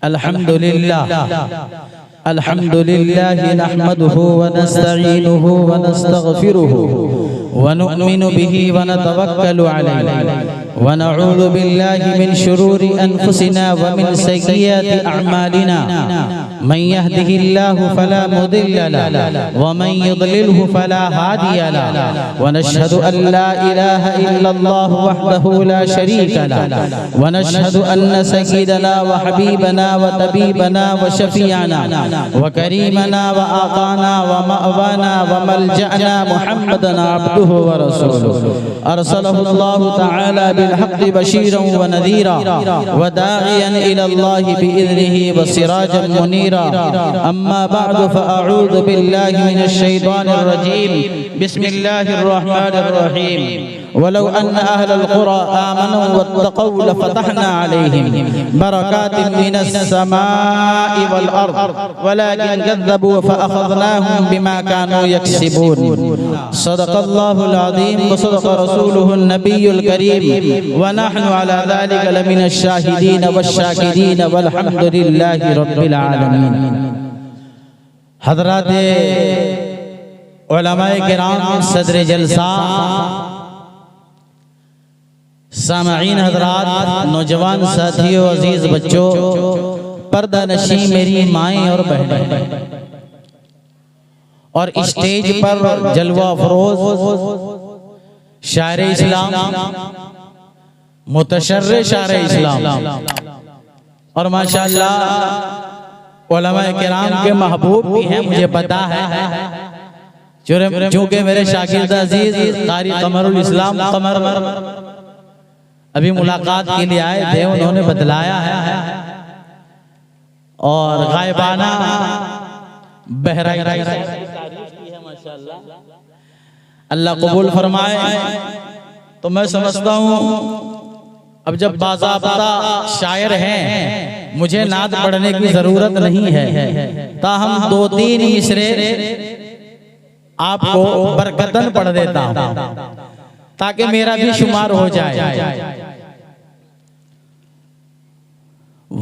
अल्हम्दुलिल्लाह नहमदुहु व नस्तईनुहु व नस्तगफिरुहु व नु'मिनु बिही व नतवक्कलु अलैहि व नऊज़ु बिल्लाहि मिन शुरूरि अनफुसिना व मिन सय्यिआति अअमालिना मन यहदिहिल्लाहु फला मुदिल्ल लहु व मन युद्लिलहु फला हादिय लहु व नशहदु अन ला इलाहा इल्लल्लाहु वहदहु ला शरीका लहु व नशहदु अन्न सय्यिदना व हबीबना व तबीबना व शफीअना व करीमना व आकाना व मअवाना व मलजअना मुहम्मदन अब्दुहु व रसूलुहु अरसलहु अल्लाहु तआला बिल हक़्क़ि बशीरन व नज़ीरा व दाइयन इलल्लाहि बिइज़निहि व सिराजन मुनीरा अम्मा बअदु फ़अऊज़ु बिल्लाहि मिनश शैतानिर रजीम बिस्मिल्लाहिर रहमानिर रहीम वलौ अन्न अहलल क़ुरा आमनू वत्तक़ौ लफ़तहना अलैहिम बरकातिन मिनस समाई वल अर्द वलाकिन कज़्ज़बू फ़अख़ज़नाहुम बिमा कानू यक्सिबून सदक़ल्लाहुल अज़ीम व सदक़ रसूलुहुन नबियुल करीम व नहनु अला ज़ालिका लमिनश शाहिदीन वश्शाकिरीन वल्हम्दुलिल्लाहि रब्बिल आलमीन। हज़रात उलमाए किराम, सदर जलसा, सामईन हज़रात, नौजवान साथियों, अजीज बच्चों, पर्दा नशी मेरी माएँ और बहनें और स्टेज पर जलवा फरोज शायर इस्लाम, मुतशर्रे शायर इस्लाम और माशाअल्लाह उलमाए किराम के महबूब भी हैं, मुझे पता है। चूँकि मेरे शागिर्द अजीज कारी कमरुल इस्लाम कमर अभी मुलाकात के लिए आए थे, उन्होंने बतलाया है और गायबाना बहराइच की तारीफ की है माशाअल्लाह, अल्लाह कबूल फरमाए। तो मैं समझता हूँ अब जब बाज़ाब्ता शायर हैं, मुझे नात पढ़ने की जरूरत नहीं है, ताहम 2-3 मिसरे आपको बरकतन पढ़ देता हूँ ताकि मेरा भी शुमार हो जाए।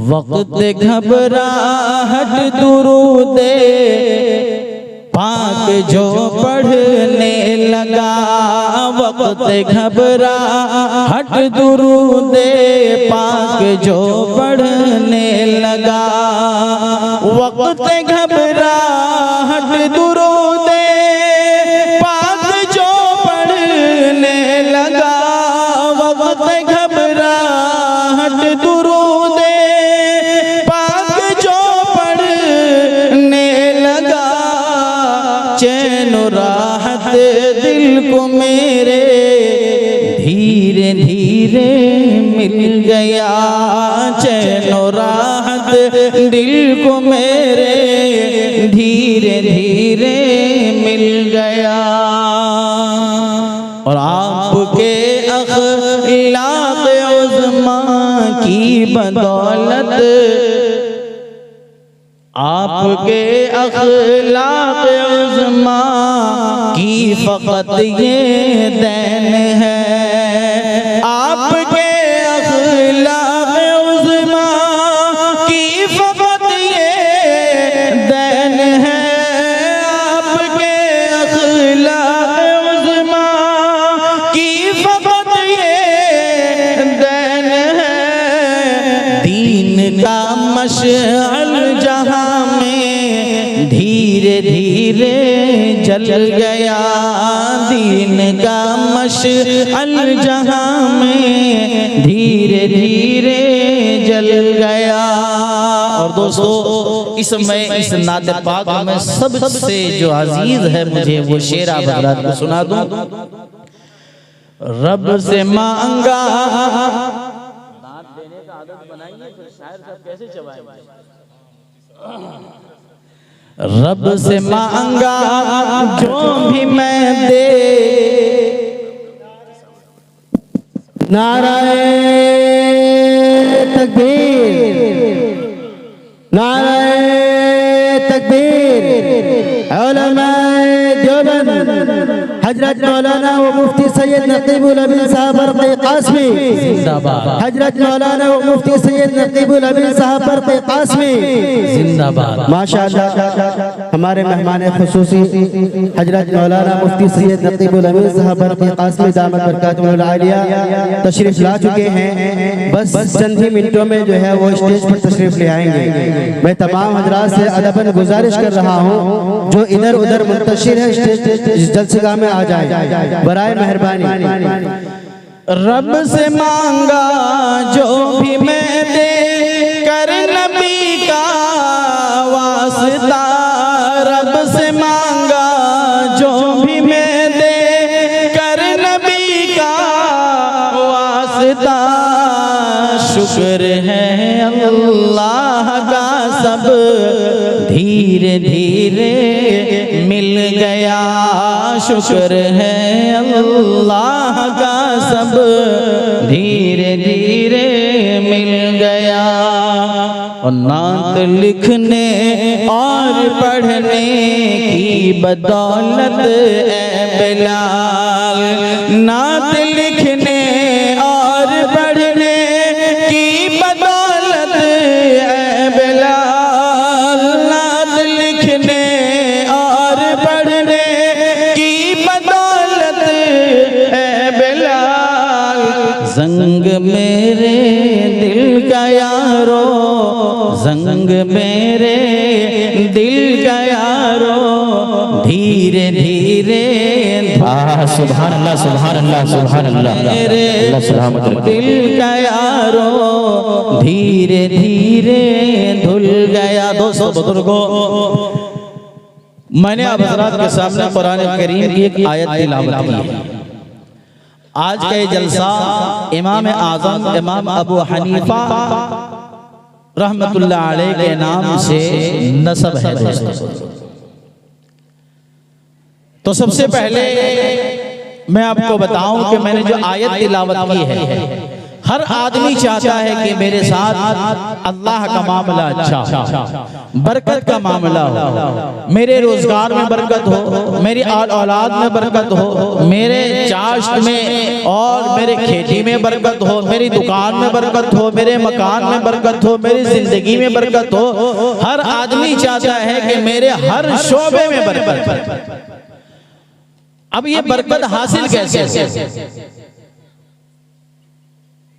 वक्त घबराहट दुरूदे पाक जो पढ़ने लगा, वक्त घबराहट दुरूदे पाक जो पढ़ने लगा, वक्त घबराहट दुरूदे पाक जो पढ़ने लगा, वक्त घबराहट दुरूदे पाक जो पढ़ने लगा, चैन राहत दिल को मेरे धीरे धीरे मिल गया, चैन राहत दिल को मेरे धीरे धीरे मिल गया। और आपके अखलाक़ उज़्मा की बदौलत, आपके अखलाक़ उज़्मा की फ़क़त ये दैन है, आपके अखलाक़ उज़्मा की फ़क़त ये दैन है, आपके अखलाक़ उज़्मा की फ़क़त ये दैन है। दीन का मशअल जहाँ में धीरे धीरे जल गया, दीन का मशअल जहाँ में धीरे धीरे जल गया। और दोस्तों, इसमें इस नात पाक में सबसे जो अजीज है मुझे वो शेर आप हज़रात को सुना दूं। रब से मांगा, नात देने का आदत बनाइए, फिर शायर साहब कैसे चबाएंगे। रब से मांगा जो भी मैं दे, नाराए तकबीर, नाराए तकबीर। उलमाए देवबंद, हज हजरत मौलाना व मुफ्ती सैयद नकीबुल अमीन साहब बरक़ी क़ासमी जिंदाबाद, हजरत मौलाना व मुफ्ती सैयद नकीबुल अमीन साहब बरक़ी क़ासमी जिंदाबाद। माशाअल्लाह हमारे मेहमान खुसूसी हजरत मौलाना मुफ्ती सैयद नकीबुल अमीन साहब बरक़ी क़ासमी दामत बरकातुहुल आलिया तशरीफ ला चुके हैं। बस चंद ही मिनटों में जो है वो स्टेज पर तशरीफ ले आएंगे। मैं तमाम हजरात से अदबन गुजारिश कर रहा हूँ जो इधर उधर मुंतशिर है स्टेज जलसेगाह में आ जाए बराए मेहरबानी। रब से मांगा जो भी मैं दे कर नबी का वास्ता, रब से मांगा जो भी मैं दे कर नबी का वास्ता। शुक्र है अल्लाह का सब धीरे धीरे मिल गया, शुक्र है अल्लाह का सब धीरे धीरे मिल गया। और नात लिखने और पढ़ने की बदौलत ए बिलाल, नात लिखने और पढ़ने की बदौलत ए बिलाल, नात लिखने और पढ़ने की बदौलत ए बिलाल। जंग मेरे दिल का यारो, जंग मेरे दिल का यारो, धीरे धीरे सुभान अल्लाह सुभान अल्लाह सुभान अल्लाह, मेरे दिल का यारो धीरे धीरे धुल गया। दोस्तों बुजुर्गों, मैंने आप हज़रात के सामने कुरान करीम की एक आयत तिलावत की है। आज का ये जलसा इमाम आज़म इमाम अबू हनीफा रहमतुल्लाह अलैह के नाम से नसब है दोस्तों। तो सबसे पहले मैं आपको बताऊं कि मैंने जो आयत तिलावत की है, हर आदमी चाहता है कि मेरे साथ अल्लाह का मामला अच्छा, बरकत का मामला हो, मेरे रोजगार में बरकत हो, मेरी औलाद में बरकत हो, मेरे चाश्त में और मेरे खेती में बरकत हो, मेरी दुकान में बरकत हो, मेरे मकान में बरकत हो, मेरी जिंदगी में बरकत हो। हर आदमी चाहता है कि मेरे हर शोबे में बरकत। अब ये बरकत हासिल कैसे,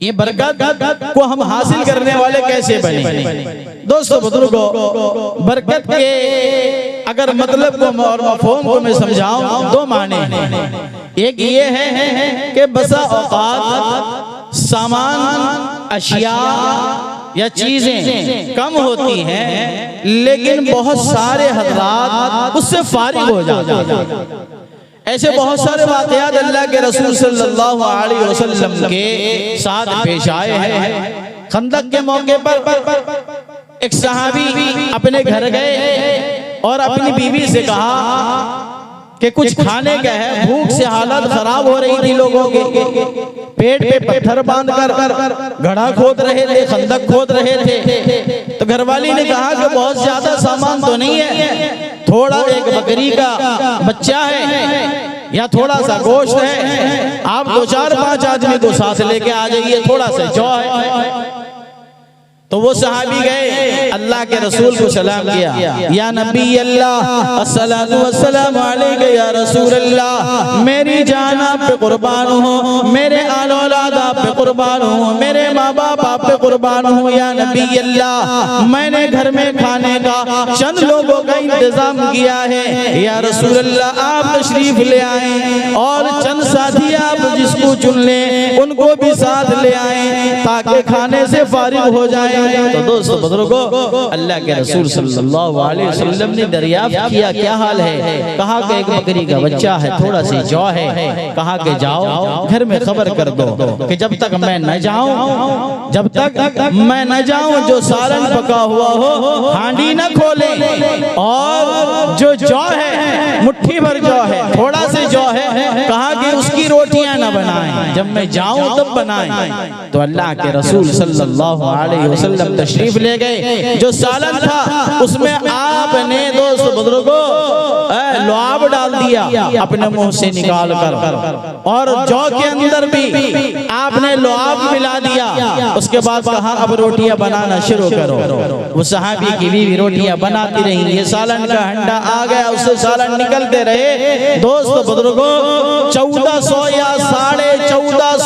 ये बरकत को हम हासिल करने वाले कैसे बने? दोस्तों बुजुर्गों, बरकत के अगर मतलब को और मफहूम को मैं समझाऊं, दो माने हैं। एक ये है कि बसा औकात सामान अशिया या चीजें कम होती हैं, लेकिन बहुत सारे हज़रात उससे फारिग हो जाते हैं। ऐसे बहुत सारे वाक़यात अल्लाह के रसूल सल्लल्लाहु अलैहि वसल्लम के साथ पेश आए हैं। खंदक के मौके पर एक सहाबी अपने घर गए और अपनी बीवी से कहा कि कुछ खाने का है, भूख से हालत खराब हो रही थी लोगों के, पेट पे पत्थर बांध कर गड्ढा खोद रहे थे, खंदक खोद रहे थे। तो घरवाली ने कहा कि बहुत ज्यादा सामान तो नहीं है, थोड़ा एक बकरी का बच्चा है या थोड़ा सा गोश्त है, आप 2-4-5 आदमी को साथ लेके आ जाइए, थोड़ा सा जौ है। तो वो सहाबी गए, अल्लाह के रसूल को सलाम किया, या नबी अल्लाह अस्सलातु वस्सलामु अलैका या रसूल अल्लाह, मेरी जान आप पे कुर्बान हो, मेरे आल औलाद आप पे कुर्बान हो, मेरे माँ बाप आप पे कुर्बान हो। या नबी अल्लाह, मैंने घर में खाने का चंद लोगों का इंतजाम किया है, या रसूल अल्लाह आप तशरीफ ले आए और चंद साथी आप जिसको चुन ले उनको भी साथ ले आए ताकि खाने से फारिग हो जाए। तो दोस्तों बुजुर्गों, अल्लाह के रसूल सल्लल्लाहु अलैहि वसल्लम ने दरियाफ्त किया क्या हाल है, कहा कि एक बकरी का बच्चा है, थोड़ा सी जौ है, कहा कि जाओ घर में खबर कर दो कि जब तक मैं न जाऊं, जब तक मैं न जाऊं जो सालन पका हुआ हो हांडी न खोले, और जो जौ है मुट्ठी भर जौ है, थोड़ा से जो है कहा कि उसकी रोटियां न बनाएं, जब मैं जाऊं तब बनाएं। तो अल्लाह के रसूल सल्लल्लाहु अलैहि वसल्लम तशरीफ ले गए। जो सालन था उसमें आपने दोस्त बुजुर्गों लुआब डाल दिया अपने मुंह से निकाल कर, और जौ के अंदर भी आपने लुआब मिला दिया। उसके बाद कहा अब रोटियां बनाना शुरू करो। वो सहाबी की बीवी रोटियां बनाती रही, ये सालन का हंडा आ गया, उससे सालन निकलते रहे। दोस्त बुजुर्गों 1400 या 1450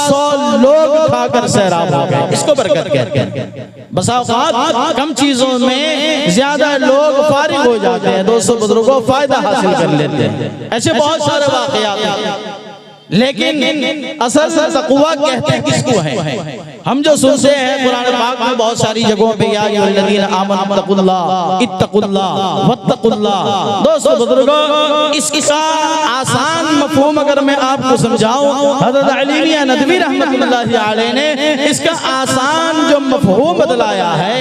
लोग खाकर सैराब हो गए। इसको बरकत कहते हैं। बसा औकात कम चीजों में ज्यादा लोग फारिग हो जाते हैं, दोस्तों बुजुर्गों फायदा हासिल कर लेते हैं। ऐसे बहुत सारे वाकयात हैं, लेकिन असल तक़वा कहते किसको है? हम जो सुनते हैं कुरान पाक में बहुत सारी जगहों पे या अय्युहल्लज़ीना आमनू तक़ुल्लाह इत्तक़ुल्लाह वत्तक़ुल्लाह। दोस्तों बुजुर्गों इसका आसान मफ़हूम अगर मैं आपको समझाऊं, हज़रत अली मियां नदवी रहमतुल्लाहि अलैह ने इसका आसान जो मफ़हूम बतलाया है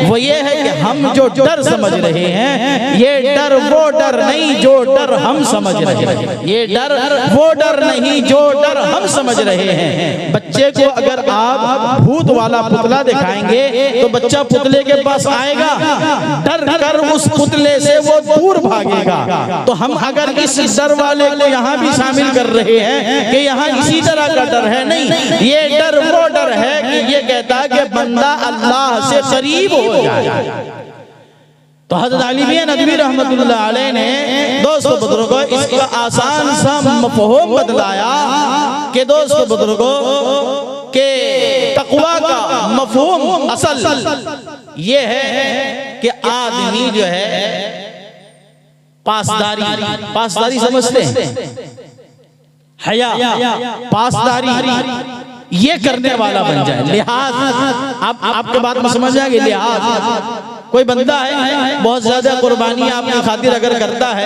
वो ये है कि हम जो डर समझ रहे हैं, ये डर वो डर नहीं जो डर हम समझ रहे हैं। ये डर वो डर नहीं जो डर हम समझ रहे हैं। बच्चे को अगर आप भूत वाला पुतला दिखाएंगे तो बच्चा पुतले के पास आएगा, डर कर उस पुतले से वो दूर भागेगा। तो हम अगर इस डर वाले को यहाँ भी शामिल कर रहे हैं कि यहाँ इसी तरह का डर है, नहीं, ये डर वो डर है कि ये कहता है कि बंदा अल्लाह से करीब हो जाए। तो हज़रत अली मियां नदवी रहमतुल्लाह अलैह ने दोस्तों बुजुर्गों इसका आसान सा मफ़हूम बतलाया कि दोस्तों बुजुर्गों के तक़वा का मफ़हूम असल ये है कि आदमी जो है पासदारी समझते हैं, हया पासदारी ये करने वाला बन जाए। लिहाज आपके बात में समझ जाएंगे। लिहाज कोई बंदा है बहुत ज्यादा कुर्बानी आपकी खातिर अगर करता है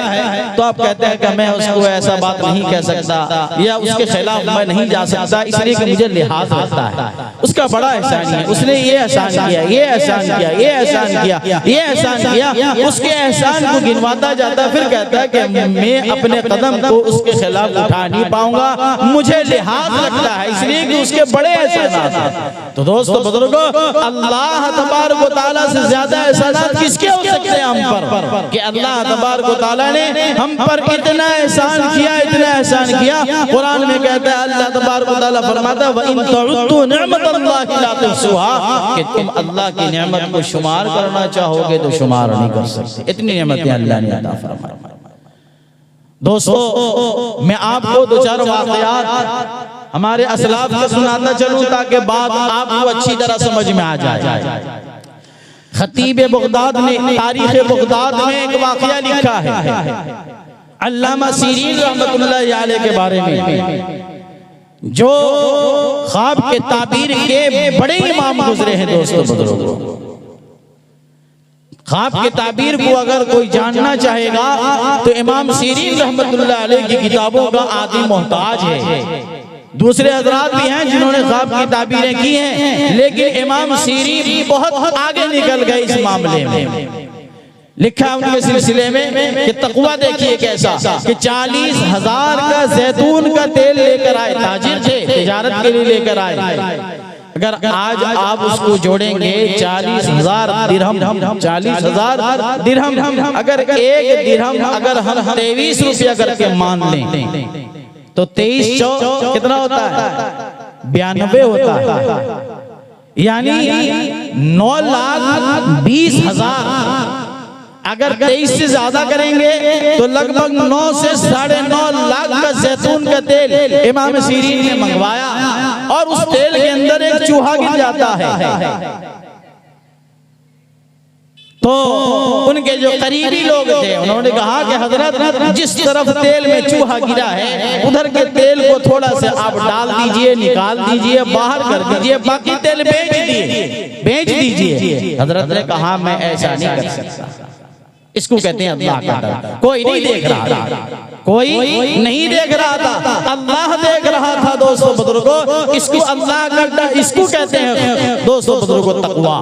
तो आप कहते हैं कि मैं उसको ऐसा बात नहीं कह सकता या उसके खिलाफ मैं नहीं जा सकता, इसलिए कि मुझे लिहाज रहता है। उसका बड़ा एहसान है, उसने ये एहसान किया, ये एहसान किया, ये एहसान किया, ये एहसान किया, उसके एहसान को गिनवाता जाता है, फिर कहता है कि मैं अपने कदम को उसके खिलाफ उठा नहीं पाऊंगा, मुझे लिहाज रखता है, इसलिए कि उसके बड़े एहसान हैं। तो दोस्तों बुजुर्गों अल्लाह तबारक व तआला से ज्यादा एहसानात किसके हो सकते हैं हम पर कि अल्लाह तबारक व तआला ने हम पर इतना एहसान किया, इतना एहसान किया। कुरान में कहता है अल्लाह तबारक व तआला फरमाता है व इन तउद्दू निअमतल्लाहि ला तुहसूहा, कि तुम अल्लाह की नेमत को शुमार करना चाहोगे तो शुमार नहीं कर सकते। इतनी नेमतें अल्लाह ने अता फरमाई। दोस्तों मैं आपको दो चार वाक़यात हमारे असलाफ से सुनाता चलूं ताकि बात आपको अच्छी तरह समझ में आ जाए। खतीब बगदाद ने तारीख बगदाद में एक वाक़या लिखा है अल्लामा सीरीन रहमतुल्लाह अलैह के बारे में, जो ख्वाब के ताबीर के बड़े इमाम गुजरे हैं। दोस्तों बुजुर्गों ख्वाब के ताबीर को अगर कोई जानना चाहेगा तो इमाम सीरीन रहमतुल्लाह अलैह की किताबों का आदि मोहताज है। दूसरे हजरात भी हैं जिन्होंने ख्वाब की ताबीरें की हैं, लेकिन इमाम सीरीन बहुत आगे निकल गए इस मामले में। लिखा उनके सिलसिले में कि तक़वा देखिए कैसा कि 40,000 का जैतून का तेल लेकर आए, ताजिर थे, तिजारत के लिए लेकर आए। अगर आज आप उसको जोड़ेंगे 40,000 दिरहम, 40,000 दिरहम, अगर एक दिरहम अगर हम 23 रुपया करके मान लें तो 23 चौ कितना होता है? 92 होता है, यानी 9,20,000। अगर 23 से ज्यादा करेंगे तो लगभग 9 से 9.5 लाख का जैतून का तेल इमाम सीरीन ने मंगवाया, और उस तेल के अंदर एक चूहा गिर जाता है। तो उनके जो करीबी लोग थे उन्होंने कहा कि हजरत जिस तरफ तेल में चूहा गिरा है उधर के तेल को थोड़ा से आप डाल दीजिए, निकाल दीजिए, बाहर कर दीजिए, बाकी तेल बेच दीजिए। हजरत ने कहा मैं ऐसा नहीं कर सकता। इसको कहते हैं अल्लाह का डर। कोई नहीं देख रहा था, कोई नहीं देख रहा था, अल्लाह देख रहा था। दोस्तों बुजुर्गों इसको अल्लाह का डर इसको कहते हैं दोस्तों बुजुर्गों तक़वा।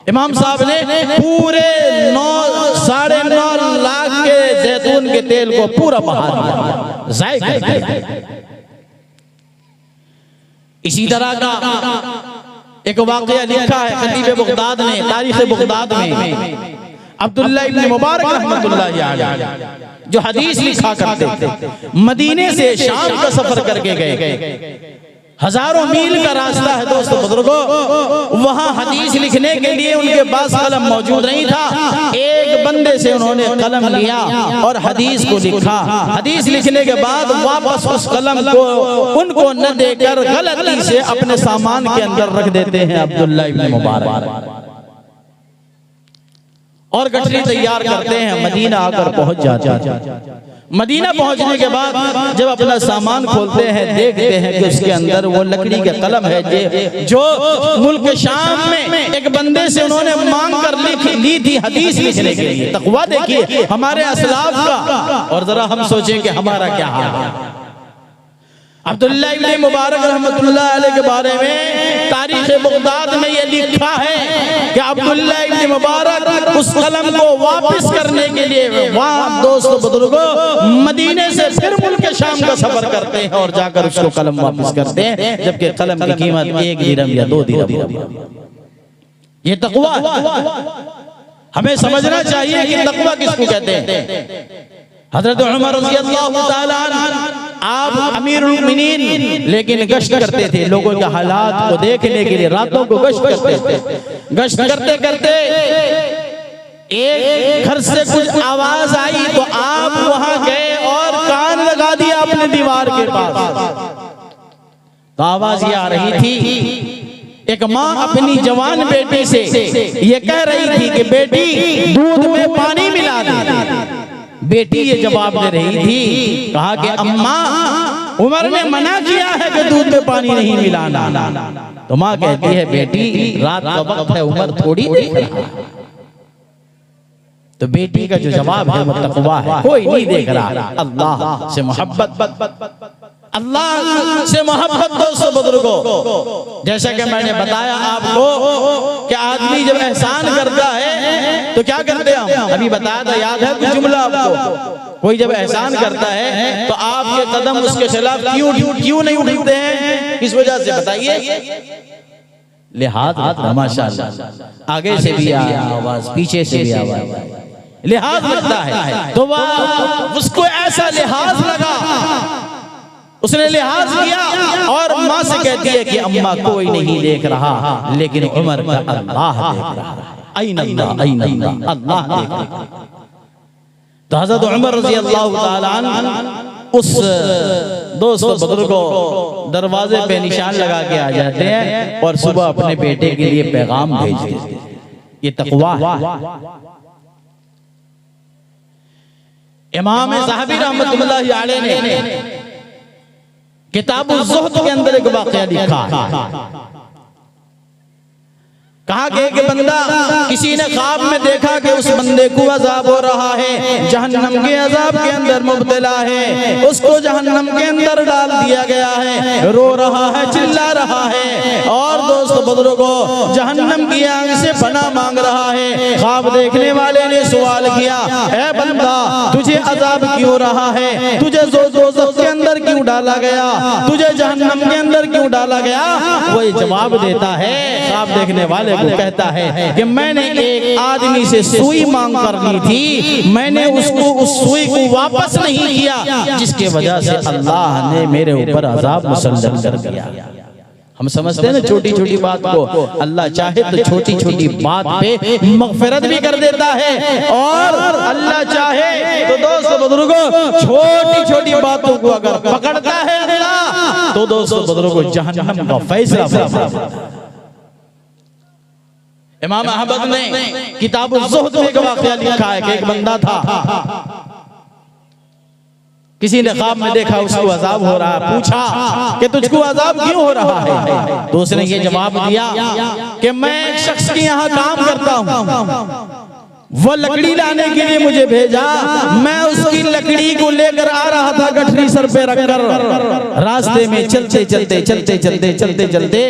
इमाम साहब ने पूरे 9 साढ़े 9 लाख के जैतून जैतून के तेल को पूरा बहा दिया, ज़ाय कर दिया। इसी तरह का एक वाक़या लिखा है खतीब बगदाद ने तारीख़ बगदाद में, अब्दुल्लाह इब्न मुबारक रहमतुल्लाह अलैह जो हदीस लिखा करते थे, मदीने से शाम का सफर करके गए, हजारों मील का रास्ता है दोस्तों बुजुर्गों। वहां हदीस लिखने के लिए उनके पास कलम मौजूद नहीं था। एक बंदे से उन्होंने कलम लिया और हदीस को लिखा। हदीस लिखने के बाद वापस उस कलम को उनको न देकर गलती से अपने सामान के अंदर रख देते हैं अब्दुल्लाह इब्न मुबारक, और गठरी तैयार करते हैं, मदीना आकर पहुंच जाते हैं। मदीना पहुंचने के बाद जब अपना सामान खोलते हैं, देखते हैं कि उसके अंदर वो लकड़ी का कलम है जो मुल्क शाम में एक बंदे से उन्होंने मांग कर ली थी हदीस लिखने के लिए। तक़वा देखिए हमारे असलाफ का, और जरा हम सोचें कि हमारा क्या हाल है। अब्दुल्लाह इब्न मुबारक रहमतुल्लाह अलैह के बारे में तारीख़ बगदाद में ये लिखा है कि अब्दुल्लाह इब्न मुबारक उस कलम को वापस करने के लिए वहाँ दोस्तों बुजुर्गों मदीने से फिर मुल्क शाम का सफर करते हैं और जाकर उसको कलम वापस करते हैं, जबकि कलम की कीमत 1 दिरहम या 2 दिरहम। ये तक़वा हमें समझना चाहिए कि तक़वा किसको कहते हैं। हज़रत उमर रज़ियल्लाहु ताला अन्हु आप अमीरुल मोमिनीन, लेकिन गश्त करते थे लोगों के हालात को देखने के लिए, रातों को गश्त करते थे। गश्त करते करते एक घर से कुछ आवाज आई तो आप वहां गए और कान लगा दिया अपने दीवार के पास। तो आवाज ये आ रही थी, एक माँ अपनी जवान बेटी से ये कह रही थी कि बेटी दूध में पानी मिला दे। बेटी ये जवाब दे रही थी, कहा कि अम्मा उमर ने मना किया है कि दूध में पानी नहीं मिलाना। तो माँ कहती है बेटी रात का वक्त है, उमर थोड़ी देख रहा। तो बेटी का जो जवाब है वो तक़वा है, कोई नहीं देख रहा। अल्लाह से मोहब्बत, अल्लाह से मोहब्बत दोस्तों बुजुर्गों, जैसा कि मैंने बताया आपको कि आदमी जब एहसान करता है तो क्या करते हैं हम, अभी बताया था, याद है कुछ जुमला आपको। कोई जब एहसान करता है तो आपके कदम उसके खिलाफ क्यों नहीं उठते हैं, किस वजह से बताइए। लिहाज माशाअल्लाह, आगे से भी आवाज, पीछे से भी आवाज, लिहाज लगता है। तो वह उसको ऐसा लिहाज लगा, उसने लिहाज किया और माँ से कहती है कि अम्मा कोई नहीं देख रहा, लेकिन उमर का अल्लाह देख रहा है। अल्लाह देख रहा है। तो हज़रत उमर रज़ियल्लाहु ताला अन्हु उस दोस्तों बुजुर्गों दरवाजे पे निशान लगा के आ जाते हैं और सुबह अपने बेटे के लिए पैगाम भेजते हैं। ये तक़वा है। इमाम ज़हबी रहमतुल्लाह अलैह ने किताबुल ज़ुहद के अंदर एक वाक़या लिखा है। कहा कि एक बंदा, किसी ने ख्वाब में देखा कि उस बंदे को अजाब हो रहा है, जहन्नम के अजाब के अंदर मुब्तला है, उसको जहन्नम के अंदर डाल दिया गया है, रो रहा है, चिल्ला रहा है, और दोस्तों बुजुर्गों जहन्नम की आग से पनाह मांग रहा है। ख्वाब देखने वाले ने सवाल किया, ऐ बंदा तुझे अजाब क्यों रहा है, तुझे दोज़ख के अंदर क्यों डाला गया, तुझे जहन्नम के अंदर क्यों डाला गया। वो ये जवाब देता है, ख्वाब देखने वाले को कहता है कि मैंने एक आदमी से सुई मांग कर ली थी, मैंने उसको उस सुई को वापस नहीं किया, जिसके वजह से अल्लाह ने मेरे ऊपर अजाब मुसल्लत कर दिया। हम समझते हैं ना छोटी छोटी बात को, अल्लाह चाहे तो छोटी छोटी बात पे मग़फ़िरत भी कर देता है, और अल्लाह चाहे तो दोस्तों बुजुर्गों छोटी छोटी बातों को अगर पकड़ता है अल्लाह तो दोस्तों बुजुर्गों जहन्नम का फैसला फरमाता है। इमाम अहमद ने किताबुल ज़ुहद में एक वाक़या लिखा है कि एक बंदा था, किसी ने ख्वाब में देखा उसको अजाब हो रहा है, पूछा कि तुझको अजाब क्यों हो रहा है। तो उसने ये जवाब दिया कि मैं एक शख्स के यहाँ काम करता हूँ, वो लकड़ी लाने के लिए मुझे भेजा, मैं उसकी लकड़ी को लेकर आ रहा था गठरी सर पे रखकर, रास्ते में चलते चलते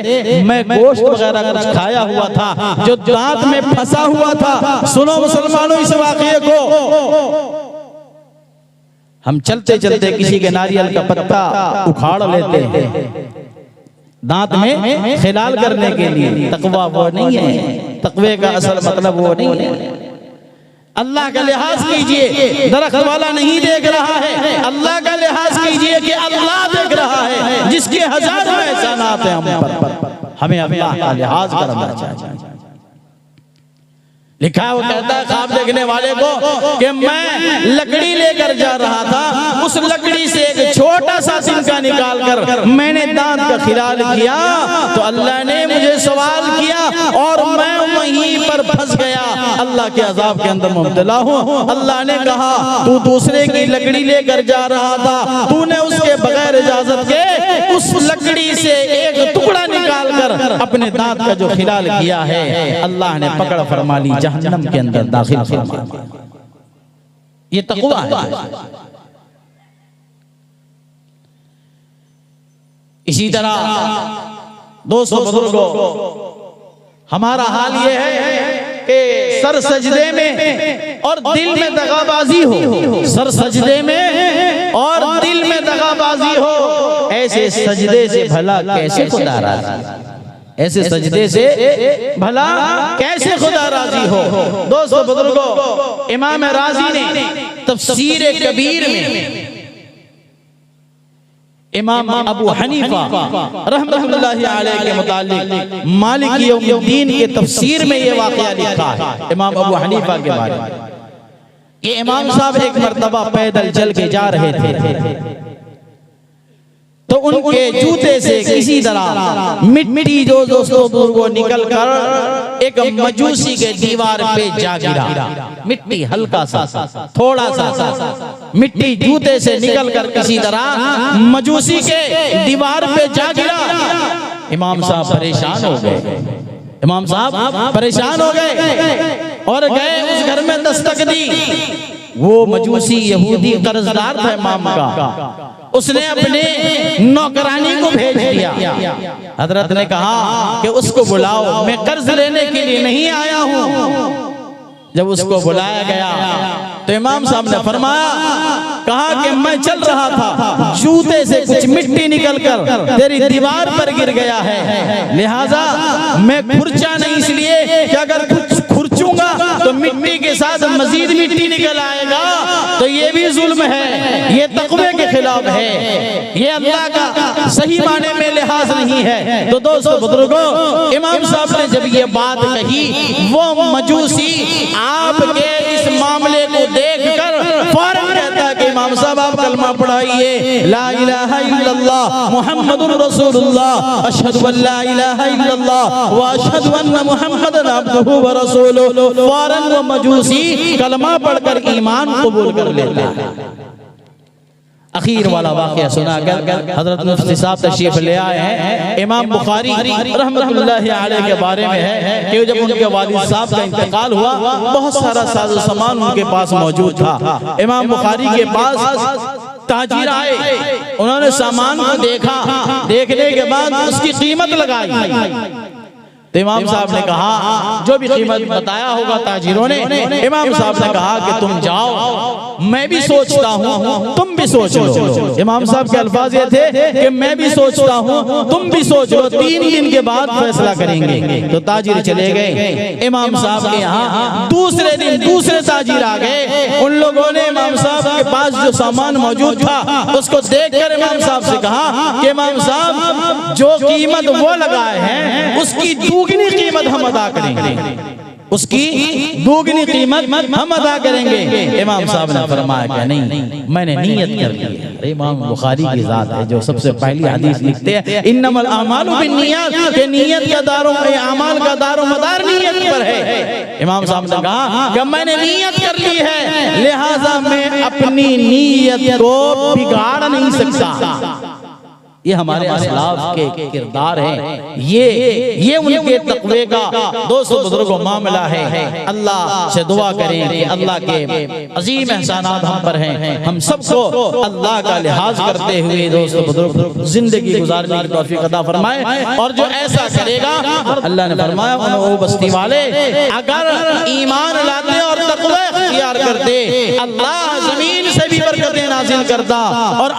मैं गोश्त वगैरह कुछ खाया हुआ था जो दांत में फंसा हुआ था। सुनो मुसलमानों इस वाक़ये को, हम चलते चलते किसी के नारियल का पत्ता उखाड़ लेते हैं दांत में खिलाल करने के लिए। तकवा वो नहीं है, तकवे का असल मतलब वो नहीं है। अल्लाह का लिहाज कीजिए, दरख्त वाला नहीं देख रहा है, अल्लाह का लिहाज कीजिए कि अल्लाह देख रहा है, जिसके हजारों एहसानात हैं हम पर, हमें अल्लाह का लिहाज करना चाहिए। लिखा है, वो कहता है ख्वाब देखने वाले को कि मैं लकड़ी लेकर जा रहा था, उस लकड़ी से एक छोटा सा तिनका निकाल कर मैंने दांत का खिलाल किया तो अल्लाह ने मुझे सवाल किया और मैं वहीं पर फंस गया, अल्लाह के अजाब के अंदर मुब्तला हूँ। अल्लाह ने कहा तू दूसरे की लकड़ी लेकर जा रहा था, तूने उसके बगैर इजाजत के उस लकड़ी से एक टुकड़ा निकाल कर अपने दांत का जो खिलाल किया है, अल्लाह ने पकड़ फरमा ली, जहन्नम के अंदर दाखिल फरमा दिया। ये तक़वा है। इसी तरह दोस्तों बुजुर्गों, हमारा हाल ये है कि सर सजदे में और दिल में दगाबाजी हो, सर सजदे में और दिल में दगाबाजी हो, ऐसे सजदे से भला कैसे खुदा राजी, ऐसे सजदे से भला कैसे खुदा राजी हो। दोस्तों बुजुर्गों, इमाम राजी ने तफसीर कबीर में इमाम अबू हनीफा रहमतुल्लाहि अलैहि के मुतालिक मालिक यौमुद्दीन के तफसीर में ये वाक़या लिखा है इमाम अबू हनीफा के बारे में। ये इमाम साहब एक मर्तबा पैदल चल के जा रहे थे तो उनके जूते से किसी तरह मिट्टी जो दोस्तों बुजुर्गों निकल कर एक मजूसी के दीवार पे जा गिरा। मिट्टी हल्का सा, थोड़ा सा मिट्टी जूते से निकल कर किसी तरह मजूसी के दीवार पे जा गिरा। इमाम साहब परेशान हो गए, इमाम साहब परेशान हो गए और गए उस घर में दस्तक दी। वो मजूसी यहूदी कर्जदार था इमाम का, उसने अपने नौकरानी को भेज दिया। हजरत ने कहा कि उसको बुलाओ, मैं कर्ज लेने के लिए नहीं आया हूँ। जब उसको बुलाया गया तो इमाम साहब ने फरमाया, कहा कि मैं चल रहा था, जूते से कुछ मिट्टी निकलकर तेरी दीवार पर गिर गया है, लिहाजा मैं खुरचा नहीं, इसलिए कि अगर कुछ खुरचूंगा तो मिट्टी के साथ मजीद मिट्टी निकल आएगा, तो ये भी जुल्म है, ये तक़वे के खिलाफ है, ये अल्लाह का सही माने में लिहाज नहीं है। तो दोस्तों बुजुर्गों, इमाम साहब ने जब ये बात कही, वो मजूसी आपके इस मामले को देखकर फौरन कहता है कि इमाम साहब आप कलमा पढ़ाइए, ला इलाहा इल्लल्लाह मुहम्मदुर रसूलुल्लाह, अशहदु अल्ला इलाहा इल्लल्लाह व अशहदु अन्ना मुहम्मदन अब्दुहु व रसूलुहु। फौरन वो मजूसी कलमा पढ़कर ईमान कबूल कर लेता है। अखीर वाला वाक़या सुनाकर हजरत मुफ्ती साहब तशरीफ ले आए हैं। इमाम बुखारी रहमतुल्लाहि अलैहि के बारे में है कि जब उनके वालिद साहब का इंतकाल हुआ, बहुत सारा साजो सामान उनके पास मौजूद था। इमाम बुखारी के पास ताजिर आए, उन्होंने सामान को देखा, देखने के बाद उसकी कीमत लगाई। तो इमाम साहब ने कहा, जो भी कीमत बताया होगा ताजिरों ने, इमाम साहब ने कहा कि तुम जाओ, मैं भी सोचता हूँ, तुम भी सोच लो। इमाम साहब के अल्फाज ये थे कि मैं भी सोचता हूँ, तुम भी सोच लो, 3 दिन के बाद फैसला करेंगे। तो ताजिर चले गए। इमाम साहब के यहाँ दूसरे दिन दूसरे ताजिर आ गए। उन लोगों ने इमाम साहब के पास जो सामान मौजूद था उसको देखकर इमाम साहब से कहा कि इमाम साहब, जो कीमत वो लगाए हैं उसकी दुगनी कीमत हम अदा करेंगे, उसकी दुगनी कीमत हम अदा करेंगे। इमाम साहब ने फरमाया कि नहीं, मैंने नियत कर ली है। इमाम बुखारी की जात है जो सबसे पहली हदीस लिखते हैं, इन्नमल अमालु बिन्नियात, के नियत का दारो अमाल का दारो मदार नियत पर है। इमाम साहब ने कहा कि मैंने नियत कर ली है, लिहाजा मैं अपनी नियत को बिगाड़ नहीं सकता। ये हमारे असलाफ के किरदार हैं, ये उनके तक़वे का दोस्तों बुजुर्गों मामला है। अल्लाह से दुआ करें कि अल्लाह के अजीम एहसानात हम पर हैं, हम सबको अल्लाह का लिहाज करते हुए दोस्तों बुजुर्ग जिंदगी गुजारने की तौफीक अता फरमाए। और जो ऐसा करेगा, अल्लाह ने फरमाया, वो बस्ती वाले अगर ईमान लाते और तक़वा इख्तियार करते, अल्लाह जमीन से भी बरकतें नाजिल करता और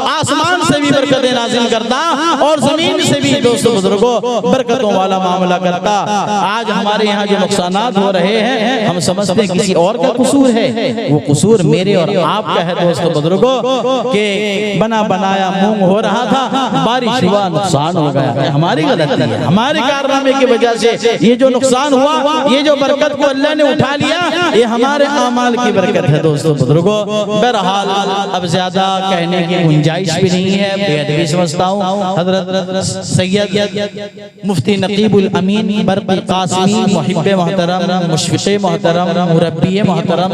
आसमान से भी बरकतें नाजिल करता और जमीन से भी दोस्तों बुजुर्गों बरकतों वाला मामला करता। आज हमारे यहाँ जो नुकसानात हो रहे हैं हम समझते हैं किसी और का कसूर है, वो कसूर मेरे और आपका है दोस्तों बुजुर्गों के बना बनाया मूंग हो रहा था, बारिश हुआ नुकसान हो गया, हमारी गलती है, हमारे कारनामे की वजह से ये जो नुकसान हुआ, ये जो बरकत को अल्लाह ने उठा लिया, ये हमारे अमाल की बरकत है दोस्तों बुजुर्गों। बहरहाल अब ज्यादा कहने की गुंजाइश भी नहीं है, बेअदबी समझता हूँ। हजरत सैयद मुफ्ती नकीबुल अमीन बरक़ी कासमी मुहिब्बे मोहतरम, मुशफ़िक़े मोहतरम, मुरब्बी मोहतरम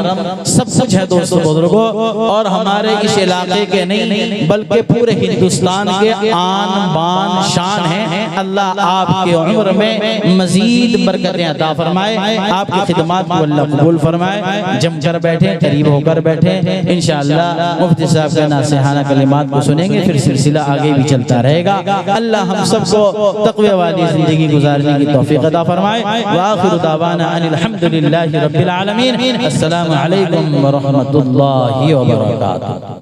सब कुछ है दोस्तों बुजुर्गों, और हमारे इस इलाके के नहीं बल्कि पूरे हिंदुस्तान के आन बान शान है। अल्लाह आपके उम्र में मजीद बरकतें अता फरमाए, आपकी खिदमत को अल्लाह कबूल फरमाए। जमकर बैठे, करीब होकर बैठे, इंशाअल्लाह मुफ्ती साहब का नासिहाना कलिमात को सुनेंगे, फिर सिलसिला आगे भी चलता रहेगा। अल्लाह हम सबको तक़वे वाली जिंदगी गुजारने की तौफीक अता फरमाए। व आखिरु दावाना अनिल हम्दुलिल्लाहि रब्बिल आलमीन। अस्सलामु अलैकुम व रहमतुल्लाहि व बरकातुहू।